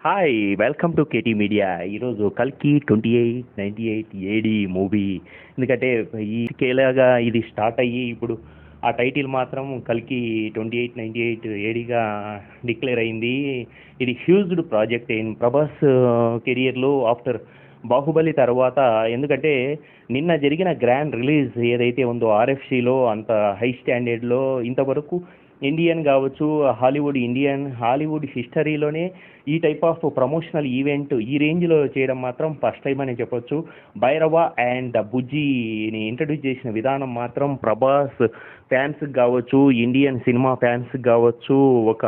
Hi welcome to KT media. ఈరోజు కల్కి 2898 AD movie. ఎందుకంటే ఈకేలాగా ఇది స్టార్ట్ అయ్యి ఇప్పుడు ఆ టైటిల్ మాత్రం కల్కి 2898 ఏడిగా డిక్లేర్ అయింది. ఇది హ్యూజ్డ్ ప్రాజెక్ట్ ఇన్ ప్రభాస్ కెరియర్లో ఆఫ్టర్ బాహుబలి తర్వాత. ఎందుకంటే నిన్న జరిగిన గ్రాండ్ రిలీజ్ ఏదైతే ఉందో ఆర్ఎఫ్సిలో అంత హై స్టాండర్డ్లో ఇంతవరకు ఇండియన్ కావచ్చు, హాలీవుడ్ హిస్టరీలోనే ఈ టైప్ ఆఫ్ ప్రమోషనల్ ఈవెంట్ ఈ రేంజ్లో చేయడం మాత్రం ఫస్ట్ టైం అని చెప్పొచ్చు. భైరవ అండ్ బుజ్జిని ఇంట్రడ్యూస్ చేసిన విధానం మాత్రం ప్రభాస్ ఫ్యాన్స్కి కావచ్చు, ఇండియన్ సినిమా ఫ్యాన్స్కి కావచ్చు ఒక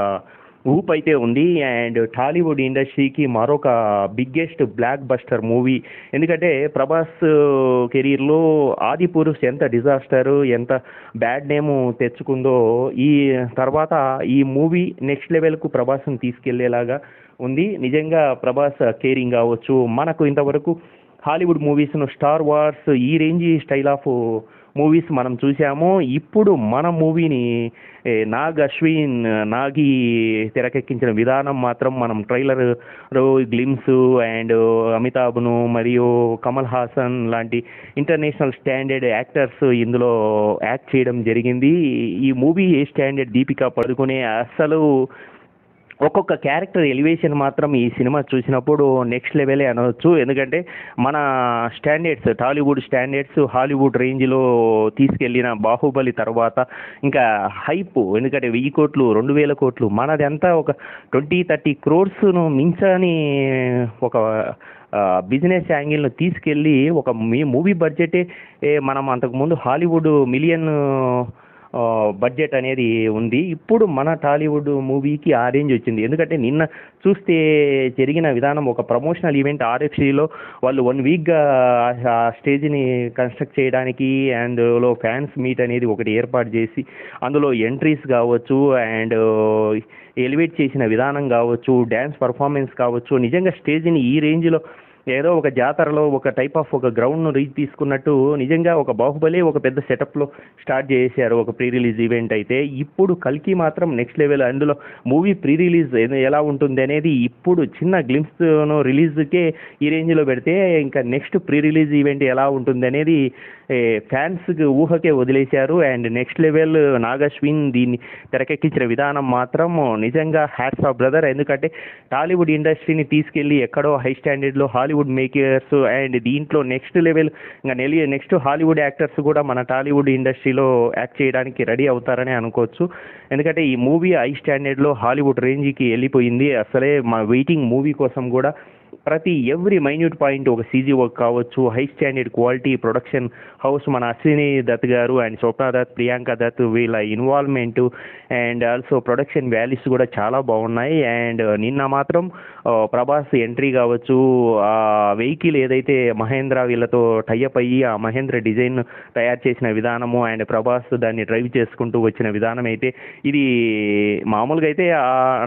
ఊప్ అయితే ఉంది. అండ్ టాలీవుడ్ ఇండస్ట్రీకి మరొక బిగ్గెస్ట్ బ్లాక్ బస్టర్ మూవీ. ఎందుకంటే ప్రభాస్ కెరీర్లో ఆదిపురుష్ ఎంత డిజాస్టర్, ఎంత బ్యాడ్ నేము తెచ్చుకుందో, ఈ తర్వాత ఈ మూవీ నెక్స్ట్ లెవెల్కు ప్రభాస్ని తీసుకెళ్లేలాగా ఉంది. నిజంగా ప్రభాస్ కేరింగ్ కావచ్చు, మనకు ఇంతవరకు హాలీవుడ్ మూవీస్ను స్టార్ వార్స్ ఈ రేంజ్ స్టైల్ ఆఫ్ మూవీస్ మనం చూసాము. ఇప్పుడు మన మూవీని నాగి తెరకెక్కించిన విధానం మాత్రం మనం ట్రైలర్ గ్లిమ్స్ అండ్ అమితాబ్ను మరియు కమల్ హాసన్ లాంటి ఇంటర్నేషనల్ స్టాండర్డ్ యాక్టర్స్ ఇందులో యాక్ట్ చేయడం జరిగింది. ఈ మూవీ ఏ స్టాండర్డ్ దీపికా పడుకునే అసలు ఒక్కొక్క క్యారెక్టర్ ఎలివేషన్ మాత్రం ఈ సినిమా చూసినప్పుడు నెక్స్ట్ లెవెలే అనవచ్చు. ఎందుకంటే మన స్టాండర్డ్స్, టాలీవుడ్ స్టాండర్డ్స్ హాలీవుడ్ రేంజ్లో తీసుకెళ్లిన బాహుబలి తర్వాత ఇంకా హైప్. ఎందుకంటే 1000 కోట్లు 2000 కోట్లు మనదంతా ఒక 20-30 క్రోర్స్ను మించని ఒక బిజినెస్ యాంగిల్ను తీసుకెళ్ళి ఒక మూవీ బడ్జెటే మనం అంతకుముందు హాలీవుడ్ మిలియన్ బడ్జెట్ అనేది ఉంది. ఇప్పుడు మన టాలీవుడ్ మూవీకి ఆ రేంజ్ వచ్చింది. ఎందుకంటే నిన్న చూస్తే జరిగిన విధానం ఒక ప్రమోషనల్ ఈవెంట్ ఆర్ఎఫ్సిలో వాళ్ళు 1 వీక్గా ఆ స్టేజ్ని కన్స్ట్రక్ట్ చేయడానికి అందులో ఫ్యాన్స్ మీట్ అనేది ఒకటి ఏర్పాటు చేసి అందులో ఎంట్రీస్ కావచ్చు అండ్ ఎలివేట్ చేసిన విధానం కావచ్చు, డ్యాన్స్ పర్ఫార్మెన్స్ కావచ్చు, నిజంగా స్టేజ్ని ఈ రేంజ్లో ఏదో ఒక జాతరలో ఒక టైప్ ఆఫ్ ఒక గ్రౌండ్ను రీచ్ తీసుకున్నట్టు నిజంగా ఒక బాహుబలి ఒక పెద్ద సెటప్లో స్టార్ట్ చేశారు ఒక ప్రీ రిలీజ్ ఈవెంట్ అయితే. ఇప్పుడు కల్కి మాత్రం నెక్స్ట్ లెవెల్. అందులో మూవీ ప్రీ రిలీజ్ ఎలా ఉంటుంది అనేది ఇప్పుడు చిన్న గ్లిమ్స్ను రిలీజ్కే ఈ రేంజ్లో పెడితే ఇంకా నెక్స్ట్ ప్రీ రిలీజ్ ఈవెంట్ ఎలా ఉంటుంది అనేది ఫ్యాన్స్కి ఊహకే వదిలేశారు. అండ్ నెక్స్ట్ లెవెల్ నాగశ్విన్ దీన్ని తెరకెక్కించిన విధానం మాత్రం నిజంగా హ్యాట్స్ ఆఫ్ బ్రదర్. ఎందుకంటే టాలీవుడ్ ఇండస్ట్రీని తీసుకెళ్ళి ఎక్కడో హై స్టాండర్డ్లో హాలీవుడ్ మేకర్స్ అండ్ దీంట్లో నెక్స్ట్ లెవెల్ ఇంకా నెక్స్ట్ హాలీవుడ్ యాక్టర్స్ కూడా మన టాలీవుడ్ ఇండస్ట్రీలో యాక్ట్ చేయడానికి రెడీ అవుతారని అనుకోవచ్చు. ఎందుకంటే ఈ మూవీ హై స్టాండర్డ్లో హాలీవుడ్ రేంజ్కి వెళ్ళిపోయింది. అసలే మా వెయిటింగ్ మూవీ కోసం కూడా ప్రతి ఎవ్రీ మైన్యూట్ పాయింట్ ఒక సీజీ వర్క్ కావచ్చు, high standard quality production house మన అశ్విని దత్ గారు అండ్ స్వప్న దత్, ప్రియాంక దత్ వీళ్ళ involvement and also production values కూడా చాలా బాగున్నాయి. అండ్ నిన్న మాత్రం ప్రభాస్ ఎంట్రీ కావచ్చు, ఆ వెహికల్ ఏదైతే మహేంద్ర వీళ్ళతో టైఅప్ అయ్యి ఆ మహేంద్ర డిజైన్ తయారు చేసిన విధానము అండ్ ప్రభాస్ దాన్ని డ్రైవ్ చేసుకుంటూ వచ్చిన విధానం అయితే ఇది మామూలుగా అయితే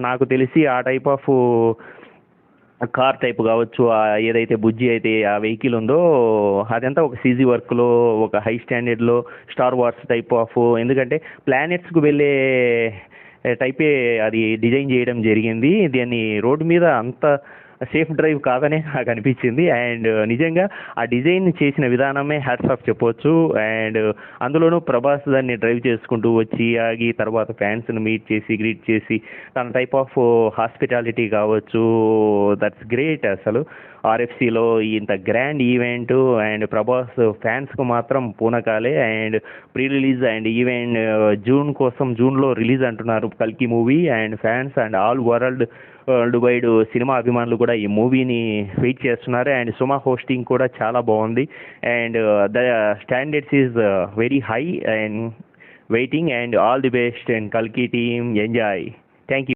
నాకు తెలిసి ఆ టైప్ ఆఫ్ కార్ టైప్ కావచ్చు, ఏదైతే బుజ్జి అయితే ఆ వెహికల్ ఉందో అదంతా ఒక సీజీ వర్క్లో ఒక హై స్టాండర్డ్లో స్టార్ వార్స్ టైప్ ఆఫ్, ఎందుకంటే ప్లానెట్స్కు వెళ్ళే టైపే అది డిజైన్ చేయడం జరిగింది. దాన్ని రోడ్డు మీద అంత సేఫ్ డ్రైవ్ కాదనే నాకు అనిపించింది. అండ్ నిజంగా ఆ డిజైన్ చేసిన విధానమే హ్యాట్స్ ఆఫ్ చెప్పవచ్చు. అండ్ అందులోనూ ప్రభాస్ దాన్ని డ్రైవ్ చేసుకుంటూ వచ్చి ఆగి తర్వాత ఫ్యాన్స్ని మీట్ చేసి గ్రీట్ చేసి తన టైప్ ఆఫ్ హాస్పిటాలిటీ కావచ్చు, దట్స్ గ్రేట్. అసలు ఆర్ఎఫ్సిలో ఇంత గ్రాండ్ ఈవెంట్ అండ్ ప్రభాస్ ఫ్యాన్స్కు మాత్రం పూనకాలే. And pre release and event జూన్లో రిలీజ్ అంటున్నారు కల్కి movie. And fans and all world wide సినిమా అభిమానులు కూడా ఈ మూవీని వెయిట్ చేస్తున్నారు. అండ్ సుమా హోస్టింగ్ కూడా చాలా బాగుంది. And the standards is very high and waiting and all the best and కల్కి టీమ్ ఎంజాయ్. Thank you.